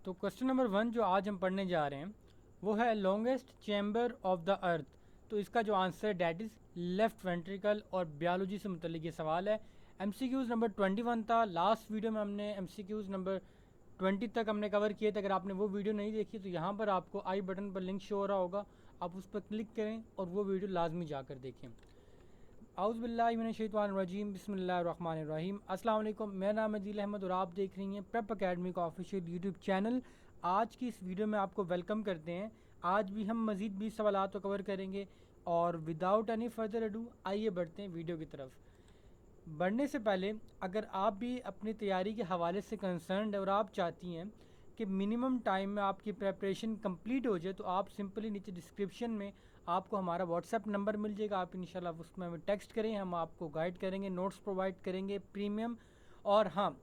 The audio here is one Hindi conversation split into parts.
तो क्वेश्चन नंबर 1 जो आज हम पढ़ने जा रहे हैं वो है longest chamber of the earth. तो इसका जो आंसर है डैट इज़ लेफ्ट वेंट्रिकल और बायोलॉजी से मुतल्लिक ये सवाल है। एमसीक्यूज़ नंबर 21 था। लास्ट वीडियो में हमने एमसीक्यूज़ नंबर 20 तक हमने कवर किए थे। अगर आपने वो वीडियो नहीं देखी तो यहाँ पर आपको आई बटन पर लिंक शो हो रहा होगा, आप उस पर क्लिक करें और वो वीडियो लाजमी जाकर देखें। आउज़बिल्लाहिमिनश्शैतानिर्रजीम बिस्मिल्लाहिर्रहमानिर्रहीम। अस्सलाम वालेकुम, मेरा नाम है दिल अहमद और आप देख रही हैं प्रेप अकेडमी का ऑफिशियल यूट्यूब चैनल। आज की इस वीडियो में आपको वेलकम करते हैं। आज भी हम मज़ीद 20 सवालात को कवर करेंगे और विदाउट एनी फर्दर अडू आइए बढ़ते हैं वीडियो की तरफ। बढ़ने से पहले अगर आप भी अपनी तैयारी के हवाले से कंसर्न है और आप चाहती हैं कि मिनिमम टाइम में आपकी प्रेपरेशन कंप्लीट हो जाए तो आप सिंपली नीचे डिस्क्रिप्शन में आपको हमारा व्हाट्सएप नंबर मिल जाएगा। आप इंशाल्लाह उसमें हमें टेक्स्ट करें, हम आपको गाइड करेंगे, नोट्स प्रोवाइड करेंगे प्रीमियम। और हाँ,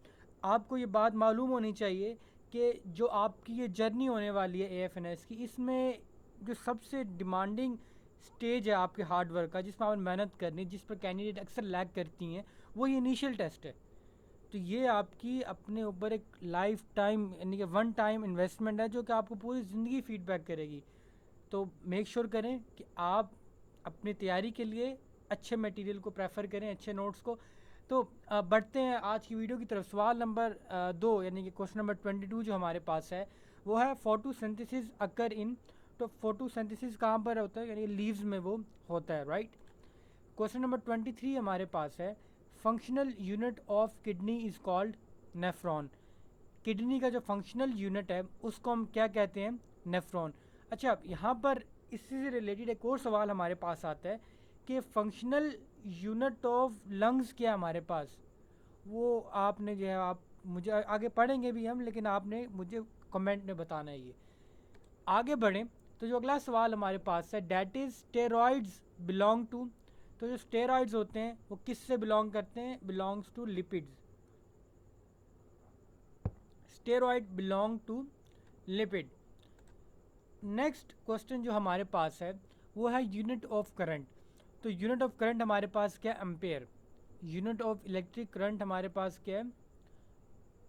आपको ये बात मालूम होनी चाहिए कि जो आपकी ये जर्नी होने वाली है एएफएनएस की, इसमें जो सबसे डिमांडिंग स्टेज है आपके हार्ड वर्क का, जिसमें आपने मेहनत करनी, जिस पर कैंडिडेट अक्सर लैग करती हैं, वो ये इनिशियल टेस्ट है। तो ये आपकी अपने ऊपर एक लाइफ टाइम यानी कि वन टाइम इन्वेस्टमेंट है जो कि आपको पूरी ज़िंदगी फीडबैक करेगी। तो मेक श्योर करें कि आप अपनी तैयारी के लिए अच्छे मटेरियल को प्रेफर करें, अच्छे नोट्स को। तो बढ़ते हैं आज की वीडियो की तरफ। सवाल नंबर 2 यानी कि क्वेश्चन नंबर 22 जो हमारे पास है वो है फोटोसिंथेसिस अकर इन। तो फोटोसिंथेसिस कहाँ पर होता है, यानी लीव्स में वो होता है, राइट। क्वेश्चन नंबर 23 हमारे पास है functional unit of kidney is called nephron. Kidney का जो फंक्शनल यूनिट है उसको हम क्या कहते हैं, नेफ्रॉन। अच्छा, यहाँ पर इससे रिलेटेड एक और सवाल हमारे पास आता है कि फंक्शनल यूनिट ऑफ लंग्स क्या है हमारे पास। वो आपने जो है, आप मुझे आगे पढ़ेंगे भी हम, लेकिन आपने मुझे कमेंट में बताना है ये। आगे बढ़ें तो जो अगला सवाल हमारे पास है that is steroids belong to. तो जो स्टेरॉइड्स होते हैं वो किस से बिलोंग करते हैं, belongs to lipids. Steroid belong to lipid. Next question जो हमारे पास है वो है यूनिट ऑफ करंट। तो यूनिट ऑफ करंट हमारे पास क्या है, ampere. Unit of electric current हमारे पास क्या है,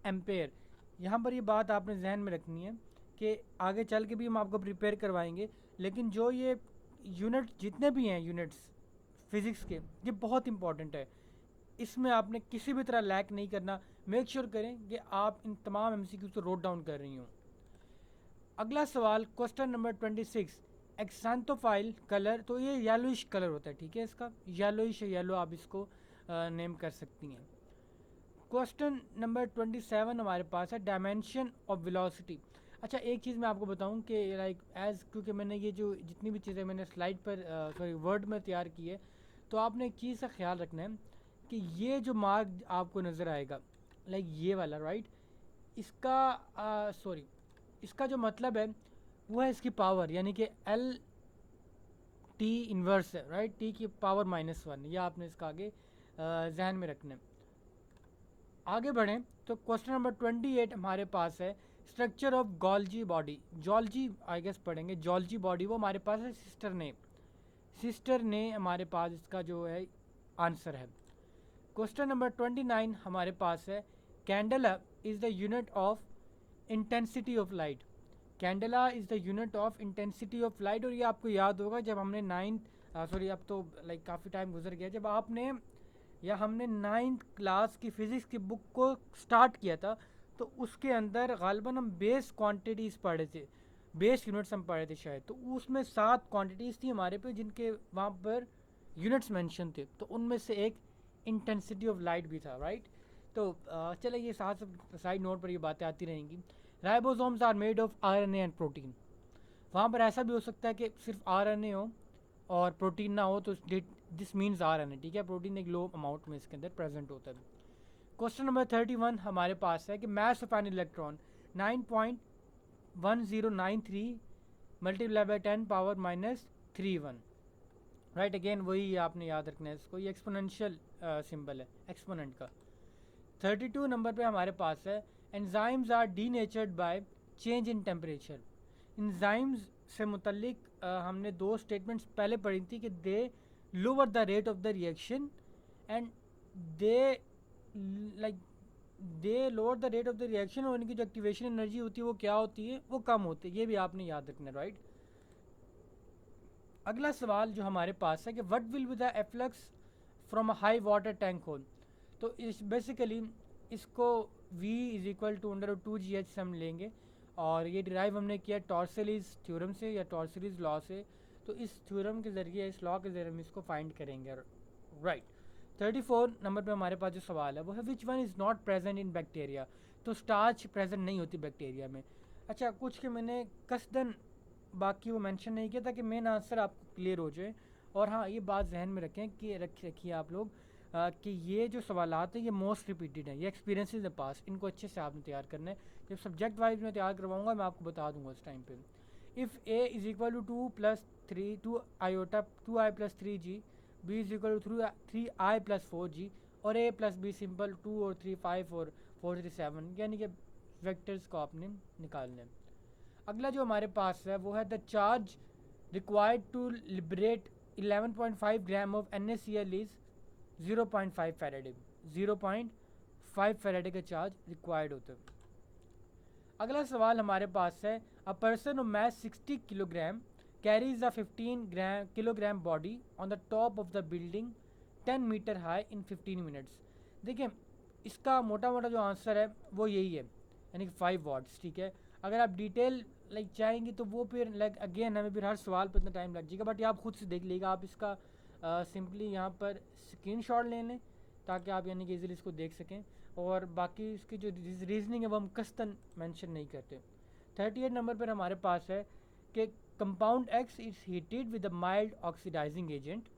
एम्पेयर। यहाँ पर ये बात आपने जहन में रखनी है कि आगे चल के भी हम आपको प्रिपेयर करवाएंगे, लेकिन जो ये यूनिट जितने भी हैं यूनिट्स फिज़िक्स के, ये बहुत इंपॉर्टेंट है। इसमें आपने किसी भी तरह लैक नहीं करना। मेक श्योर करें कि आप इन तमाम एमसीक्यू को नोट डाउन कर रही हों। अगला सवाल क्वेश्चन नंबर 26, एक्सांथोफाइल कलर। तो ये येलोइश कलर होता है, ठीक है, इसका येलोइश, येलो आप इसको नेम कर सकती हैं। क्वेश्चन नंबर 27 हमारे पास है डायमेंशन ऑफ वेलोसिटी। अच्छा, एक चीज़ मैं आपको बताऊं कि लाइक एज क्योंकि मैंने ये जो जितनी भी चीज़ें मैंने स्लाइड पर सॉरी वर्ड में तैयार की है, तो आपने एक चीज़ का ख्याल रखना है कि ये जो मार्क आपको नज़र आएगा लाइक ये वाला, राइट, इसका सॉरी इसका जो मतलब है वो है इसकी पावर, यानी कि एल टी इन्वर्स है, राइट, टी की पावर -1। ये आपने इसका आगे जहन में रखना है। आगे बढ़ें तो क्वेश्चन नंबर 28 हमारे पास है structure of Golgi body. Golgi I guess पढ़ेंगे, जॉल्जी बॉडी वो हमारे पास है सिस्टर ने हमारे पास इसका जो है आंसर है। क्वेश्चन नंबर 29 हमारे पास है candela is the unit of intensity of light. Candela is the unit of intensity of light. और ये आपको याद होगा जब हमने सॉरी अब तो लाइक काफ़ी टाइम गुजर गया, जब आपने या हमने 9th क्लास की फ़िज़िक्स की बुक को स्टार्ट किया था, तो उसके अंदर गालिबन हम बेस क्वांटिटीज़ पढ़े थे, बेस यूनिट्स हम पढ़े थे शायद। तो उसमें 7 क्वांटिटीज़ थी हमारे पे जिनके वहाँ पर यूनिट्स मेंशन थे, तो उनमें से एक इंटेंसिटी ऑफ लाइट भी था, राइट। तो चले ये साथ साइड नोट पर ये बातें आती रहेंगी। Ribosomes are made of RNA and protein. वहाँ पर ऐसा भी हो सकता है कि सिर्फ आरएनए हो और प्रोटीन ना हो, तो दिस मीन्स आरएनए, ठीक है, प्रोटीन एक लो अमाउंट में इसके अंदर प्रेजेंट होता है। क्वेश्चन नंबर 31 हमारे पास है कि mass of an electron 9.1093 multiply by 10 power -31, right. Again वही आपने याद रखना है इसको, ये एक्सपोनेंशियल सिंबल है एक्सपोनेंट का। 32 नंबर पे हमारे पास है enzymes are denatured by change in temperature. Enzymes से मुतल्लिक हमने 2 स्टेटमेंट्स पहले पढ़ी थी कि they lower the rate of the reaction and they like they lower the rate of the reaction, और इनकी जो एक्टिवेशन एनर्जी होती है वो क्या होती है, वो कम होती है। ये भी आपने याद रखना है, राइट। अगला सवाल जो हमारे पास है कि what will be the efflux from a high water tank hole. तो इस बेसिकली इसको v is equal to √2gh से हम लेंगे, और ये डिराइव हमने किया टॉर्सलीज थ्योरम से या टॉर्सलीज लॉ से। तो इस थ्योरम के ज़रिए, इस लॉ के ज़रिए हम इसको फाइंड करेंगे, राइट। 34 नंबर पे हमारे पास जो सवाल है वो है which one is not present in bacteria. तो स्टार्च प्रेजेंट नहीं होती बैक्टीरिया में। अच्छा, कुछ के मैंने कसदन बाकी वो मेंशन नहीं किया ताकि मेन आंसर आपको क्लियर हो जाए। और हाँ, ये बात जहन में रखें कि रखिए आप लोग कि ये जो सवालात हैं ये मोस्ट रिपीटेड हैं, ये एक्सपीरियंस इन द पास्ट, इनको अच्छे से आपने तैयार करना है। जब सब्जेक्ट वाइज मैं तैयार करवाऊंगा मैं आपको बता दूंगा उस टाइम पे। If a is equal to 2 + 3 2 iota 2i + 3g, b is equal to 3i + 4g, और a + b सिंपल 2 और 3 5 और 4 3 7, यानी कि वेक्टर्स को आपने निकालना है। अगला जो हमारे पास है वो है the charge required to liberate 11.5 gram of NaCl is 0.5 faraday. 0.5 faraday का चार्ज रिक्वायर्ड होता है। अगला सवाल हमारे पास है a person of mass 60 kilogram carries a 15 kilogram body on the top of the building 10 metre high in 15 minutes. देखिए, इसका मोटा मोटा जो आंसर है वो यही है, यानी कि 5 वाट्स, ठीक है। अगर आप डिटेल चाहेंगे तो वो फिर अगेन हमें फिर हर सवाल पर इतना टाइम लग जाएगा, बट ये आप खुद से देख लीजिएगा। आप इसका सिंपली यहाँ पर स्क्रीनशॉट ले लें ताकि आप यानी कि इजीली इसको देख सकें, और बाकी इसकी जो रीजनिंग है वो हम कस्तन मेंशन नहीं करते। 38 नंबर पर हमारे पास है कि compound x is heated with a mild oxidising agent.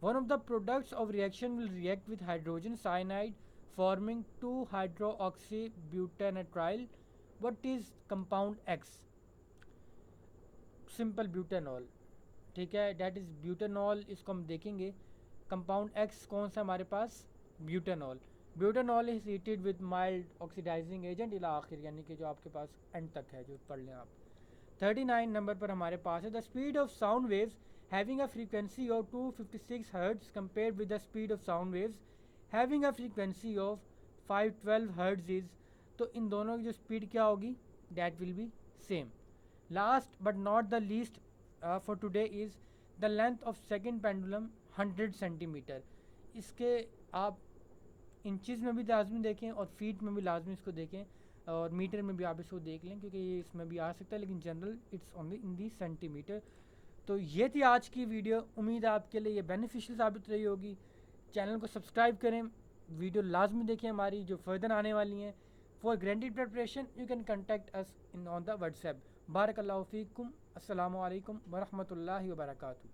One of the products of reaction will react with hydrogen cyanide forming two hydroxy butanenitrile. What is compound x? Simple butanol, ठीक है, डैट इज़ ब्यूटानॉल। इसको हम देखेंगे। कंपाउंड एक्स कौन सा हमारे पास? Butanol. Butanol is heated with mild oxidising agent इला आखिर, यानी कि जो आपके पास एंड तक है, जो पढ़ लें आप। 39 नंबर पर हमारे पास है the speed of sound waves having a frequency of 256 hertz compare with the speed of sound waves having a frequency of 512 hertz is. तो इन दोनों की जो स्पीड क्या होगी? That will be same. Last but not the least for today is the length of second pendulum 100 centimetre. इसके आप इंचज़ में भी लाजमी देखें और फीट में भी लाजमी इसको देखें, और मीटर में भी आप इसको देख लें क्योंकि ये इसमें भी आ सकता है, लेकिन general it's only in the centimetre. तो ये थी आज की वीडियो। उम्मीद है आपके लिए ये बेनिफिशियल साबित रही होगी। चैनल को सब्सक्राइब करें, वीडियो लाजमी देखें हमारी जो फर्दर आने वाली हैं। For granted preparation you can contact us in on the WhatsApp. बारकल्लाहु फीकुम। अस्सलामु अलैकुम वरहमतुल्लाहि वबरकातुहू।